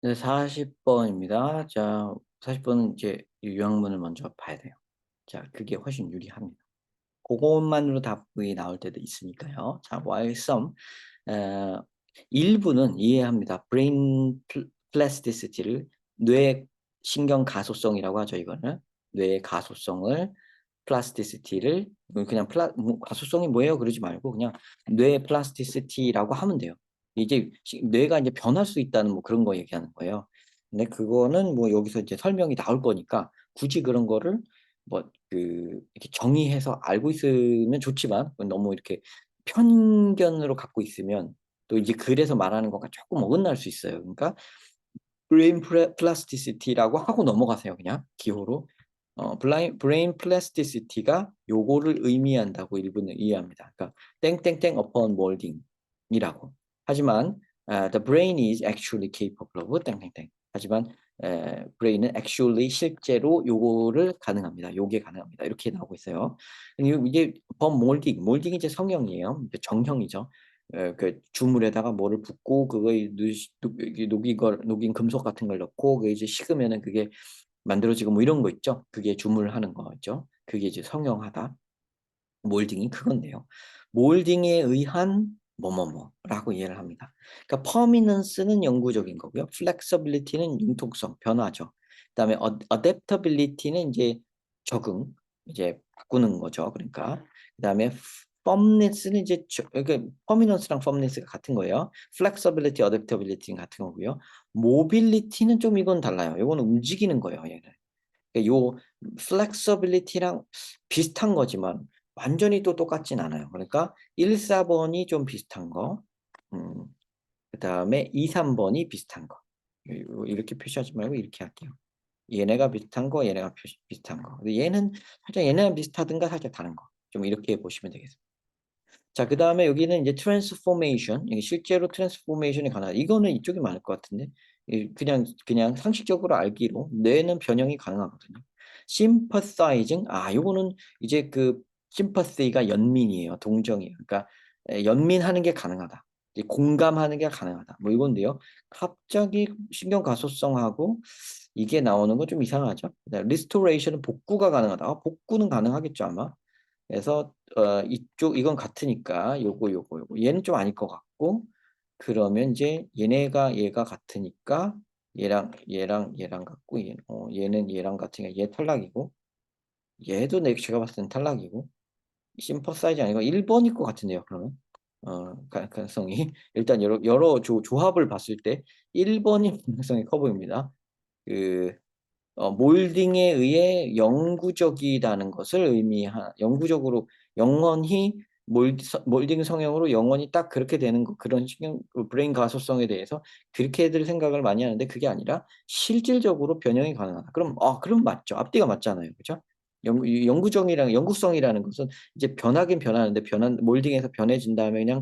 네, 40번입니다. 자, 40번은 이제 요약문을 먼저 봐야 돼요. 자, 그게 훨씬 유리합니다. 그것만으로 답이 나올 때도 있으니까요. 자, while some 어, 일부는 이해합니다. brain plasticity를 뇌 신경 가소성이라고 하죠, 이거는. 뇌의 가소성을 plasticity를 그냥 가소성이 뭐예요? 그러지 말고 그냥 뇌 plasticity라고 하면 돼요. 이제 뇌가 이제 변할 수 있다는 뭐 그런 거 얘기하는 거예요. 근데 그거는 뭐 여기서 이제 설명이 나올 거니까 굳이 그런 거를 뭐 이렇게 정의해서 알고 있으면 좋지만 너무 이렇게 편견으로 갖고 있으면 또 이제 그래서 말하는 것과 조금 어긋날 수 있어요. 그러니까 브레인 플라스티시티라고 하고 넘어가세요, 그냥 기호로. 브레인 플라스티시티가 요거를 의미한다고 일부는 이해합니다. 그러니까 땡땡땡 upon molding이라고. 하지만 the brain is actually capable of 땡땡땡. 하지만 brain은 actually 실제로 요거를 가능합니다. 요게 가능합니다. 이렇게 나오고 있어요. 이게 upon molding, molding이 이제 성형이에요. 정형이죠. 그 주물에다가 뭐를 붓고 그거에 녹인 금속 같은 걸 넣고 그게 이제 식으면은 그게 만들어지고 뭐 이런 거 있죠. 그게 주물하는 거 있죠. 그게 이제 성형하다. 몰딩이 그건데요. 몰딩에 의한 뭐뭐뭐라고 이해를 합니다. 그러니까 permanence는 영구적인 거고요. flexibility는 융통성, 변화죠. 그다음에 adaptability는 이제 적응, 이제 바꾸는 거죠. 그러니까 그다음에 firmness는 이제 그러니까 permanence랑 firmness가 같은 거예요. flexibility, adaptability는 같은 거고요. mobility는 좀 이건 달라요. 이거는 움직이는 거예요. 얘는. 그러니까 요 flexibility랑 비슷한 거지만 완전히 또 똑같진 않아요. 그러니까 1, 4번이 좀 비슷한 거, 음, 그다음에 2, 3번이 비슷한 거. 이렇게 표시하지 말고 이렇게 할게요. 얘네가 비슷한 거, 얘네가 비슷한 거. 근데 얘는 살짝 얘네랑 비슷하든가 살짝 다른 거. 좀 이렇게 보시면 되겠습니다. 자, 그다음에 여기는 이제 트랜스포메이션. 이게 실제로 트랜스포메이션이 가능하다. 이거는 이쪽이 많을 것 같은데. 그냥 상식적으로 알기로 뇌는 변형이 가능하거든요. sympathizing. 요거는 이제 그 sympathy가 연민이에요. 동정이에요. 그러니까 연민하는 게 가능하다. 이제 공감하는 게 가능하다. 뭐 이건데요. 갑자기 신경 가소성하고 이게 나오는 건 좀 이상하죠. restoration은 복구가 가능하다. 복구는 가능하겠죠, 아마. 그래서 이건 같으니까 요거 얘는 좀 아닐 것 같고 그러면 이제 얘가 같으니까 얘랑 같고 얘는 얘랑 같으니까 얘 탈락이고 얘도 제가 봤을 땐 탈락이고 심퍼사이즈 아니고 1번일 것 같은데요, 그러면. 가능성이 일단 여러 조합을 봤을 때 1번이 가능성이 커 보입니다. 그 몰딩에 의해 영구적이라는 것을 영구적으로 영원히 몰딩 성형으로 영원히 딱 그렇게 되는 거 그런 브레인 가소성에 대해서 그렇게들 생각을 많이 하는데 그게 아니라 실질적으로 변형이 가능하다. 그럼 맞죠. 앞뒤가 맞잖아요. 그죠? 영구성이라는 것은 이제 변하긴 변하는데 몰딩에서 변해진 다음에 그냥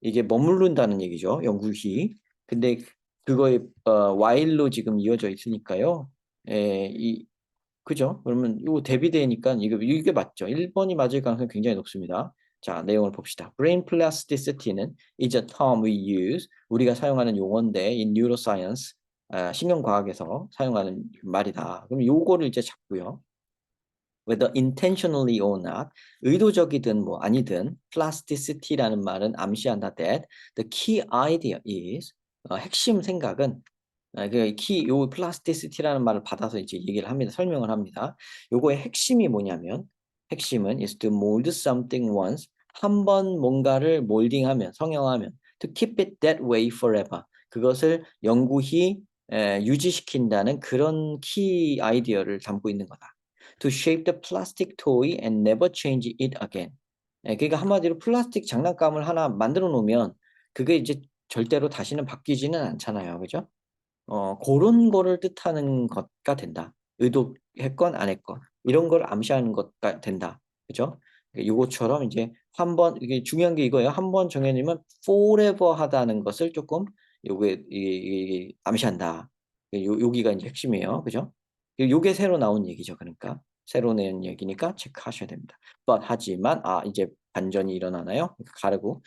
이게 머무른다는 얘기죠. 영구히. 근데 그거에 while로 지금 이어져 있으니까요. 이 그죠? 그러면 요 대비되니까 이게 맞죠. 1번이 맞을 가능성이 굉장히 높습니다. 자, 내용을 봅시다. Brain plasticity는 is a term we use. 우리가 사용하는 용어인데 in neuroscience, 신경과학에서 사용하는 말이다. 그럼 요거를 이제 잡고요. whether intentionally or not, 의도적이든 뭐 아니든 plasticity라는 말은 암시한다 that the key idea is, 핵심 생각은 요 플라스티시티라는 말을 받아서 이제 얘기를 합니다. 설명을 합니다. 요거의 핵심이 뭐냐면 핵심은 is to mold something once, 한 번 뭔가를 몰딩하면 성형하면 to keep it that way forever, 그것을 영구히 유지시킨다는 그런 키 아이디어를 담고 있는 거다. To shape the plastic toy and never change it again. 그러니까 한마디로 플라스틱 장난감을 하나 만들어 놓으면 그게 이제 절대로 다시는 바뀌지는 않잖아요. 그죠? 고런 거를 뜻하는 것가 된다. 의도했건 안 했건 이런 걸 암시하는 것가 된다. 그죠? 요거처럼 이제 한 번 이게 중요한 게 이거예요. 한 번 정해 놓으면 forever 하다는 것을 조금 요게 암시한다. 여기가 이제 핵심이에요. 그죠? 요게 새로 나온 얘기죠. 그러니까 새로 낸 얘기니까 체크하셔야 됩니다. 하지만 이제 반전이 일어나나요? 가르고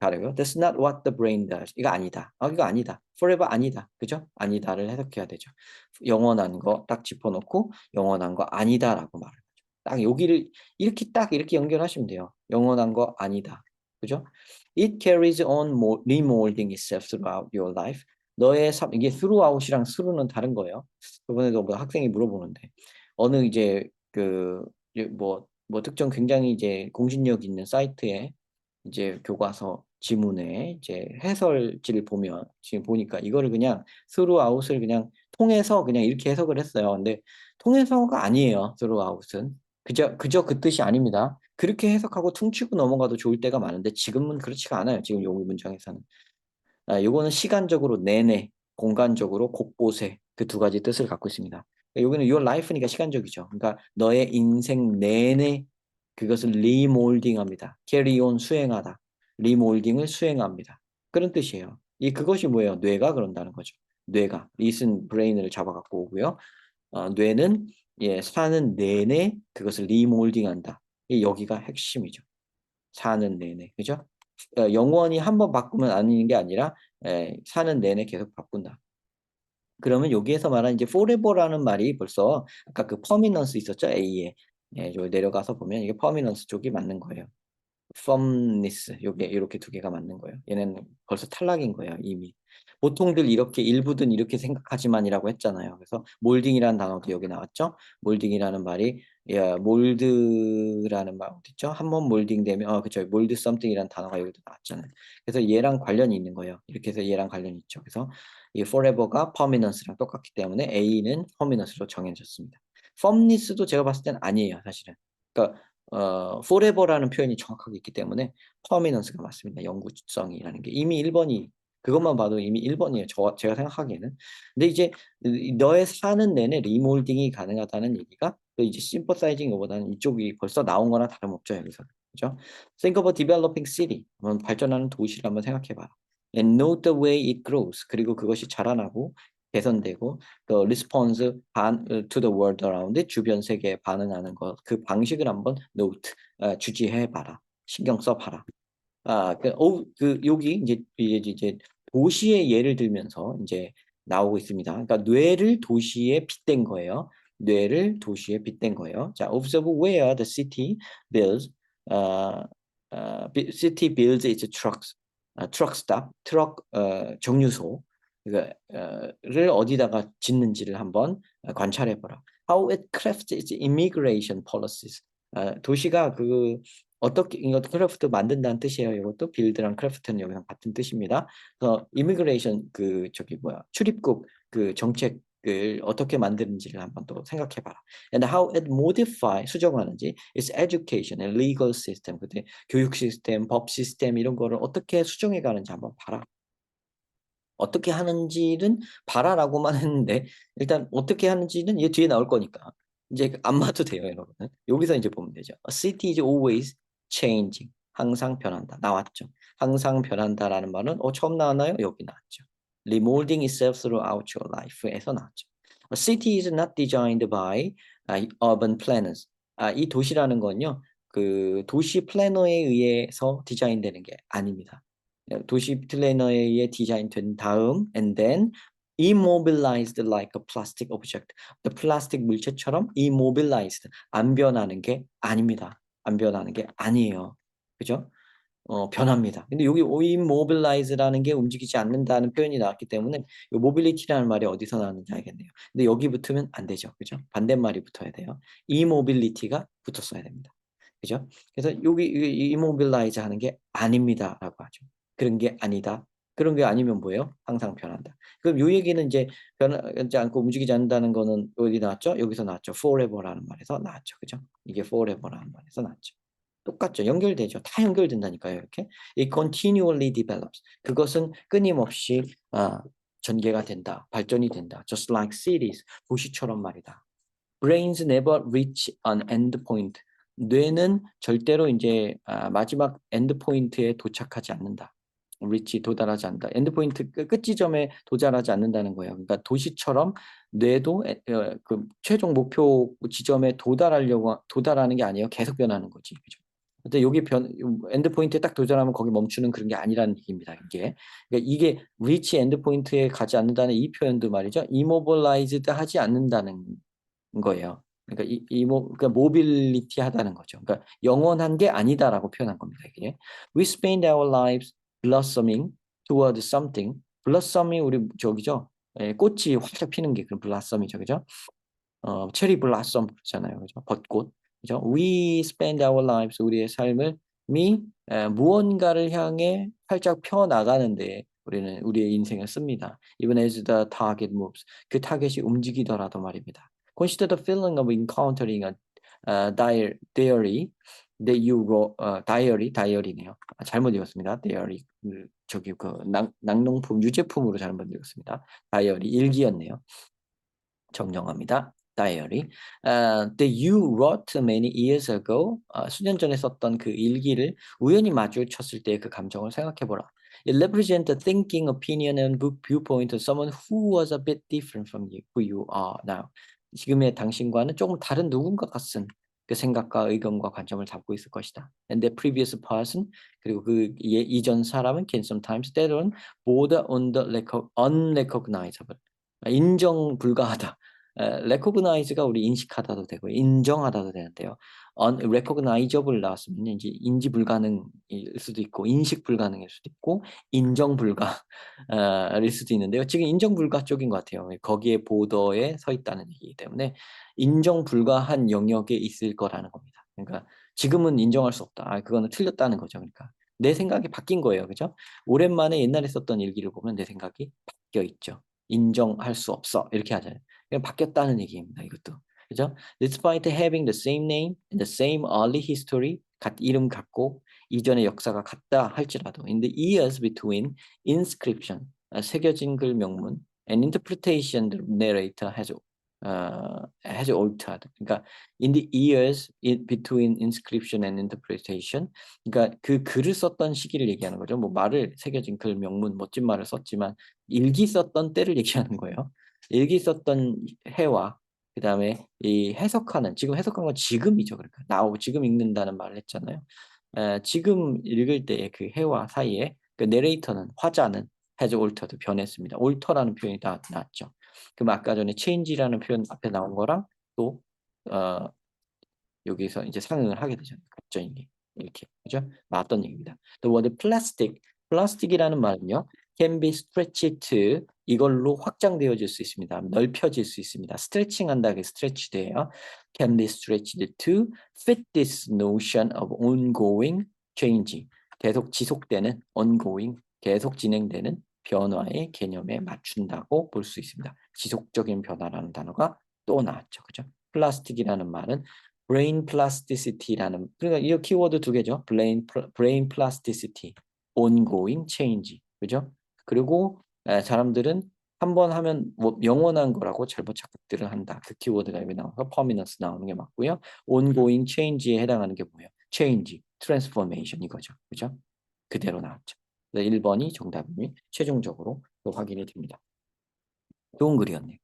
다르고요. That's not what the brain does. 이거 아니다. 이거 아니다. Forever 아니다. 그죠? 아니다를 해석해야 되죠. 영원한 거 딱 짚어놓고 영원한 거 아니다라고 말을 하죠. 딱 여기를 이렇게 연결하시면 돼요. 영원한 거 아니다. 그죠? It carries on remolding itself throughout your life. 너의 삶, 이게 throughout이랑 through는 다른 거예요. 이번에도 뭐 학생이 물어보는데 어느 이제 뭐 특정 굉장히 이제 공신력 있는 사이트에 이제 교과서 지문에 이제 해설지를 보면 지금 보니까 이거를 그냥 throughout을 그냥 통해서 그냥 이렇게 해석을 했어요. 근데 통해서가 아니에요. throughout은 그저 그 뜻이 아닙니다. 그렇게 해석하고 퉁치고 넘어가도 좋을 때가 많은데 지금은 그렇지가 않아요. 지금 요 문장에서는. 요거는 시간적으로 내내, 공간적으로 곳곳에 그 두 가지 뜻을 갖고 있습니다. 여기는 your life니까 시간적이죠. 그러니까 너의 인생 내내 그것을 리몰딩합니다. carry on 수행하다. 리몰딩을 수행합니다. 그런 뜻이에요. 그것이 뭐예요? 뇌가 그런다는 거죠. 뇌가 리슨 브레인을 잡아갖고 오고요. 뇌는 사는 내내 그것을 리몰딩한다. 여기가 핵심이죠. 사는 내내, 그죠? 영원히 한 번 바꾸면 아닌 게 아니라 사는 내내 계속 바꾼다. 그러면 여기에서 말하는 이제 forever라는 말이 벌써 아까 그 permanence 있었죠? A에. 요 내려가서 보면 이게 permanence 쪽이 맞는 거예요. firmness 요게 이렇게 두 개가 맞는 거예요. 얘는 벌써 탈락인 거예요, 이미. 보통들 이렇게 일부든 이렇게 생각하지만이라고 했잖아요. 그래서 몰딩이라는 단어도 여기 나왔죠. 몰딩이라는 말이 몰드라는 말 어디 있죠? 한번 몰딩되면 그쵸. 몰드 something이라는 단어가 여기도 나왔잖아요. 그래서 얘랑 관련이 있는 거예요. 이렇게 해서 얘랑 관련이 있죠. 그래서 이 forever가 permanence랑 똑같기 때문에 A는 permanence로 정해졌습니다. firmness도 제가 봤을 때는 아니에요, 사실은. 그러니까 forever라는 표현이 정확하게 있기 때문에 permanence가 맞습니다. 영구성이라는 게 이미 1번이 그것만 봐도 이미 1번이에요. 제가 생각하기에는. 근데 이제 너의 사는 내내 리몰딩이 가능하다는 얘기가 또 이제 심퍼사이징 것보다는 이쪽이 벌써 나온 거나 다름없죠. 여기서. 그죠? Think of a developing city. 발전하는 도시를 한번 생각해 봐라. And note the way it grows. 그리고 그것이 자라나고 개선되고 the response to the world around it, 주변 세계에 반응하는 것, 그 방식을 한번 note, 주지해 봐라. 신경 써 봐라. 여기 이제 도시의 예를 들면서 이제 나오고 있습니다. 그러니까 뇌를 도시에 빗댄 거예요. 뇌를 도시에 빗댄 거예요. 자, observe where the city builds, city builds its trucks, truck stop, 트럭 정류소. 를 어디다가 짓는지를 한번 관찰해 보라. How it crafts its immigration policies. 도시가 어떻게 이것도 크래프트 만든다는 뜻이에요. 이것도 빌드랑 크래프트는 여기랑 같은 뜻입니다. 그래서 이미그레이션 출입국 그 정책을 어떻게 만드는지를 한번 또 생각해 봐라. And how it modify 수정하는지 its education and legal system. 그때 교육 시스템, 법 시스템 이런 거를 어떻게 수정해 가는지 한번 봐라. 어떻게 하는지는 봐라라고만 했는데 일단 어떻게 하는지는 얘 뒤에 나올 거니까 이제 안 봐도 돼요, 여러분. 여기서 이제 보면 되죠. A city is always changing. 항상 변한다. 나왔죠. 항상 변한다라는 말은 처음 나왔나요? 여기 나왔죠. Remolding itself throughout your life에서 나왔죠. A city is not designed by urban planners. 이 도시라는 건요. 그 도시 플래너에 의해서 디자인되는 게 아닙니다. 도시 플래너에 의해 디자인된 다음 and then immobilized like a plastic object. 플라스틱 물체처럼 immobilized 안 변하는 게 아닙니다. 안 변하는 게 아니에요. 그죠? 변합니다. 근데 여기 immobilize라는 게 움직이지 않는다는 표현이 나왔기 때문에 이 mobility라는 말이 어디서 나왔는지 알겠네요. 근데 여기 붙으면 안 되죠. 그죠? 반대말이 붙어야 돼요. immobility가 붙었어야 됩니다. 그죠? 그래서 여기 immobilize 하는 게 아닙니다라고 하죠. 그런 게 아니다. 그런 게 아니면 뭐예요? 항상 변한다. 그럼 이 얘기는 이제 변하지 않고 움직이지 않는다는 거는 어디 나왔죠? 여기서 나왔죠. forever라는 말에서 나왔죠. 그죠? 이게 forever라는 말에서 나왔죠. 똑같죠. 연결되죠. 다 연결된다니까요. 이렇게. It continually develops. 그것은 끊임없이 전개가 된다. 발전이 된다. Just like cities. 도시처럼 말이다. Brains never reach an end point. 뇌는 절대로 이제 마지막 엔드 포인트에 도착하지 않는다. reach 도달하지 않는다. 엔드 포인트 끝 지점에 도달하지 않는다는 거예요. 그러니까 도시처럼 뇌도 그 최종 목표 지점에 도달하는 게 아니에요. 계속 변하는 거지. 그죠? 근데 여기 엔드 포인트에 딱 도전하면 거기 멈추는 그런 게 아니라는 얘기입니다. 이게 reach 엔드 포인트에 가지 않는다는 이 표현도 말이죠. immobilized 하지 않는다는 거예요. 그러니까 모빌리티 하다는 거죠. 그러니까 영원한 게 아니다라고 표현한 겁니다. 이게 we spend our lives blossoming toward something. blossom이 우리 저기죠. 꽃이 활짝 피는 게 그런 blossom이죠, 그죠? 체리 블라썸 그러잖아요, 그죠? 벚꽃, 그죠? We spend our lives 우리의 삶을 무언가를 향해 활짝 펴 나가는데 우리는 우리의 인생을 씁니다. Even as the target moves, 그 타겟이 움직이더라도 말입니다. Consider the feeling of encountering a diary that you wrote. 다이어리네요. 잘못 읽었습니다. diary 저기 낙농품 유제품으로 잘못 읽었습니다. 다이어리 일기였네요. 정정합니다. diary. That you wrote many years ago. 수년 전에 썼던 그 일기를 우연히 마주쳤을 때 그 감정을 생각해보라. It represents the thinking, opinion, and viewpoint of someone who was a bit different from you, who you are now. 지금의 당신과는 조금 다른 누군가 같은 그 생각과 의견과 관점을 담고 있을 것이다. And the previous person, 그리고 그 이전 사람은 can sometimes 때로는 border on the unrecognizable. 인정 불가하다. recognize가 우리 인식하다도 되고 인정하다도 되는데요. unrecognizable 나왔으면 이제 인지 불가능일 수도 있고 인식 불가능일 수도 있고 인정 불가일 수도 있는데요. 지금 인정 불가 쪽인 것 같아요. 거기에 보더에 서 있다는 얘기이기 때문에 인정 불가한 영역에 있을 거라는 겁니다. 그러니까 지금은 인정할 수 없다. 그거는 틀렸다는 거죠. 그러니까 내 생각이 바뀐 거예요. 그죠? 오랜만에 옛날에 썼던 일기를 보면 내 생각이 바뀌어 있죠. 인정할 수 없어. 이렇게 하잖아요. 그냥 바뀌었다는 얘기입니다. 이것도. 그죠? Despite having the same name and the same early history, 이름 같고 이전의 역사가 같다 할지라도 in the years between inscription, 새겨진 글 명문 and interpretation, the narrator has altered. 그러니까 in the years between inscription and interpretation, 그러니까 그 글을 썼던 시기를 얘기하는 거죠. 뭐 말을 새겨진 글 명문 멋진 말을 썼지만 일기 썼던 때를 얘기하는 거예요. 일기 썼던 해와 그다음에 이 해석하는 지금 해석한 건 지금이죠. 그러니까 나오고 지금 읽는다는 말을 했잖아요. 지금 읽을 때의 그 해와 사이에 그 내레이터는 화자는 has altered 변했습니다. alter라는 표현이 나왔죠. 그럼 아까 전에 change라는 표현 앞에 나온 거랑 또 여기서 이제 상응을 하게 되죠. 갑자기 이렇게 그죠? 나왔던 얘기입니다. The word plastic, 플라스틱이라는 말은요, can be stretched to 이걸로 확장되어질 수 있습니다. 넓혀질 수 있습니다. 스트레칭한다, 그 stretched예요. Can be stretched to fit this notion of ongoing change. 계속 지속되는 ongoing, 계속 진행되는 변화의 개념에 맞춘다고 볼 수 있습니다. 지속적인 변화라는 단어가 또 나왔죠. 그죠? 플라스틱이라는 말은 brain plasticity라는, 그러니까 이 키워드 두 개죠. brain plasticity, ongoing change. 그죠? 그리고 사람들은 한 번 하면 뭐 영원한 거라고 잘못 착각들을 한다. 그 키워드가 여기 나와서 permanence 나오는 게 맞고요. ongoing change에 해당하는 게 뭐예요? change, transformation 이거죠. 그죠? 그대로 나왔죠. 1번이 정답이 최종적으로 확인이 됩니다. 좋은 글이었네요.